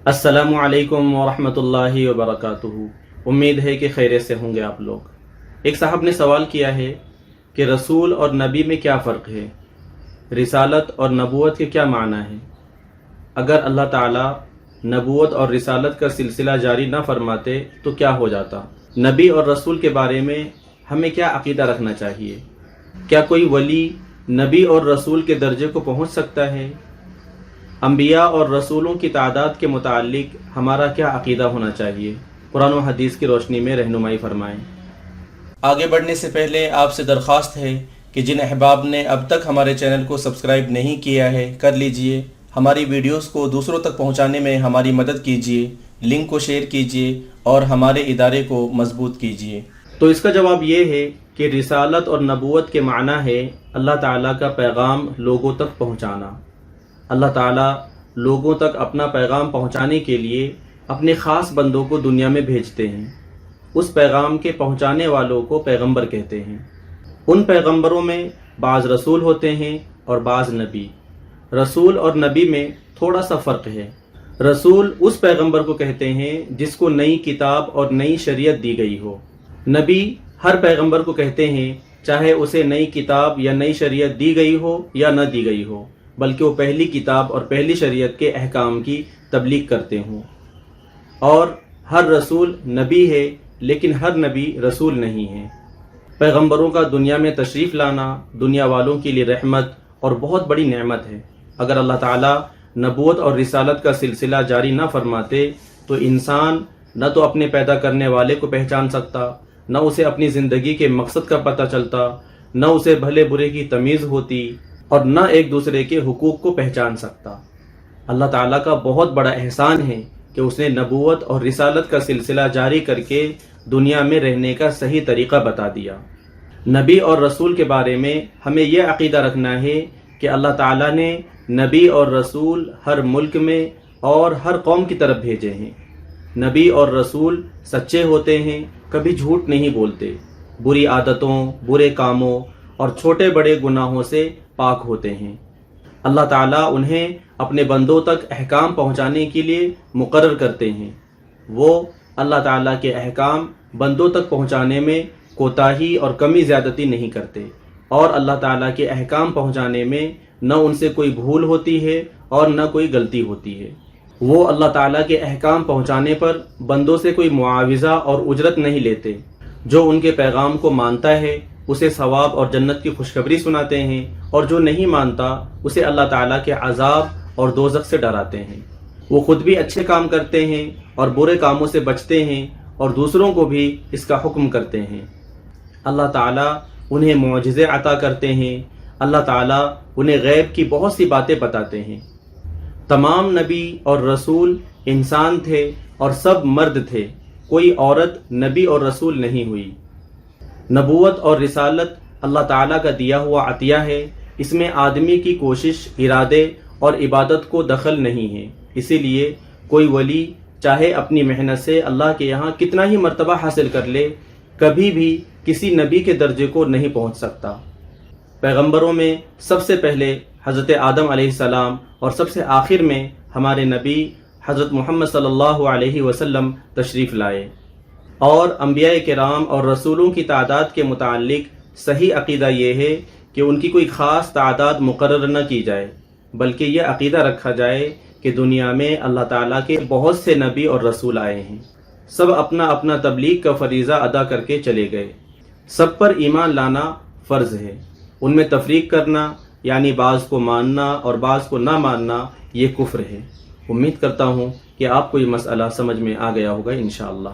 अस्सलामु अलैकुम वरहमतुल्लाहि वबरकातुहू। उम्मीद है कि खैरियत से होंगे आप लोग। एक साहब ने सवाल किया है कि रसूल और नबी में क्या फ़र्क है, रिसालत और नबूवत के क्या माना है। अगर अल्लाह ताला नबूवत और रिसालत का सिलसिला जारी न फरमाते तो क्या हो जाता। नबी और रसूल के बारे में हमें क्या अकीदा रखना चाहिए। क्या कोई वली नबी और रसूल के दर्जे को पहुँच सकता है। अंबिया और रसूलों की तादाद के मुतालिक हमारा क्या अकीदा होना चाहिए। कुरान व हदीस की रोशनी में रहनुमाई फरमाएं। आगे बढ़ने से पहले आपसे दरख्वास्त है कि जिन अहबाब ने अब तक हमारे चैनल को सब्सक्राइब नहीं किया है कर लीजिए। हमारी वीडियोस को दूसरों तक पहुंचाने में हमारी मदद कीजिए, लिंक को शेयर कीजिए और हमारे इदारे को मजबूत कीजिए। तो इसका जवाब ये है कि रिसालत और नबूवत के माना है अल्लाह ताला का पैगाम लोगों तक पहुँचाना। अल्लाह ताला लोगों तक अपना पैगाम पहुंचाने के लिए अपने ख़ास बंदों को दुनिया में भेजते हैं। उस पैगाम के पहुंचाने वालों को पैगंबर कहते हैं। उन पैगंबरों में बाज़ रसूल होते हैं और बाज़ नबी। रसूल और नबी में थोड़ा सा फ़र्क है। रसूल उस पैगंबर को कहते हैं जिसको नई किताब और नई शरीयत दी गई हो। नबी हर पैगंबर को कहते हैं, चाहे उसे नई किताब या नई शरीयत दी गई हो या न दी गई हो, बल्कि वो पहली किताब और पहली शरीयत के अहकाम की तबलीग करते हों। और हर रसूल नबी है, लेकिन हर नबी रसूल नहीं है। पैगंबरों का दुनिया में तशरीफ़ लाना दुनिया वालों के लिए रहमत और बहुत बड़ी नेमत है। अगर अल्लाह ताला नबूवत और रिसालत का सिलसिला जारी न फरमाते तो इंसान न तो अपने पैदा करने वाले को पहचान सकता, न उसे अपनी ज़िंदगी के मकसद का पता चलता, न उसे भले बुरे की तमीज़ होती और न एक दूसरे के हुकूक को पहचान सकता। अल्लाह ताला का बहुत बड़ा एहसान है कि उसने नबूवत और रिसालत का सिलसिला जारी करके दुनिया में रहने का सही तरीक़ा बता दिया। नबी और रसूल के बारे में हमें यह अक़ीदा रखना है कि अल्लाह ताला ने नबी और रसूल हर मुल्क में और हर कौम की तरफ भेजे हैं। नबी और रसूल सच्चे होते हैं, कभी झूठ नहीं बोलते, बुरी आदतों, बुरे कामों और छोटे बड़े गुनाहों से पाक होते हैं। अल्लाह ताला उन्हें अपने बंदों तक अहकाम पहुंचाने के लिए मुकर्रर करते हैं। वो अल्लाह ताला के अहकाम बंदों तक पहुंचाने में कोताही और कमी ज़्यादती नहीं करते और अल्लाह ताला के अहकाम पहुंचाने में न उनसे कोई भूल होती है और न कोई गलती होती है। वो अल्लाह ताला के अहकाम पहुंचाने पर बंदों से कोई मुआविज़ा और उजरत नहीं लेते। जो उनके पैगाम को मानता है उसे सवाब और जन्नत की खुशखबरी सुनाते हैं और जो नहीं मानता उसे अल्लाह ताला के अजाब और दोज़ख से डराते हैं। वो खुद भी अच्छे काम करते हैं और बुरे कामों से बचते हैं और दूसरों को भी इसका हुक्म करते हैं। अल्लाह ताला उन्हें मौजिज़े अता करते हैं। अल्लाह ताला उन्हें गैब की बहुत सी बातें बताते हैं। तमाम नबी और रसूल इंसान थे और सब मर्द थे, कोई औरत नबी और रसूल नहीं हुई। नबूवत और रिसालत अल्लाह ताला का दिया हुआ अतिया है। इसमें आदमी की कोशिश, इरादे और इबादत को दखल नहीं है। इसीलिए कोई वली चाहे अपनी मेहनत से अल्लाह के यहाँ कितना ही मर्तबा हासिल कर ले, कभी भी किसी नबी के दर्जे को नहीं पहुँच सकता। पैगंबरों में सबसे पहले हज़रत आदम अलैहिस्सलाम और सबसे आखिर में हमारे नबी हज़रत मोहम्मद सल्लल्लाहु अलैहि वसल्लम तशरीफ़ लाए। और अंबिया किराम और रसूलों की तादाद के मुतालिक सही अक़ीदा ये है कि उनकी कोई ख़ास तादाद मुकर्रर न की जाए, बल्कि यह अक़ीदा रखा जाए कि दुनिया में अल्लाह ताला के बहुत से नबी और रसूल आए हैं। सब अपना अपना तबलीग का फ़रीज़ा अदा करके चले गए। सब पर ईमान लाना फ़र्ज़ है। उनमें तफरीक करना यानी बाज़ को मानना और बाज़ को ना मानना ये कुफ्र है। उम्मीद करता हूँ कि आपको ये मसला समझ में आ गया होगा इंशाअल्लाह।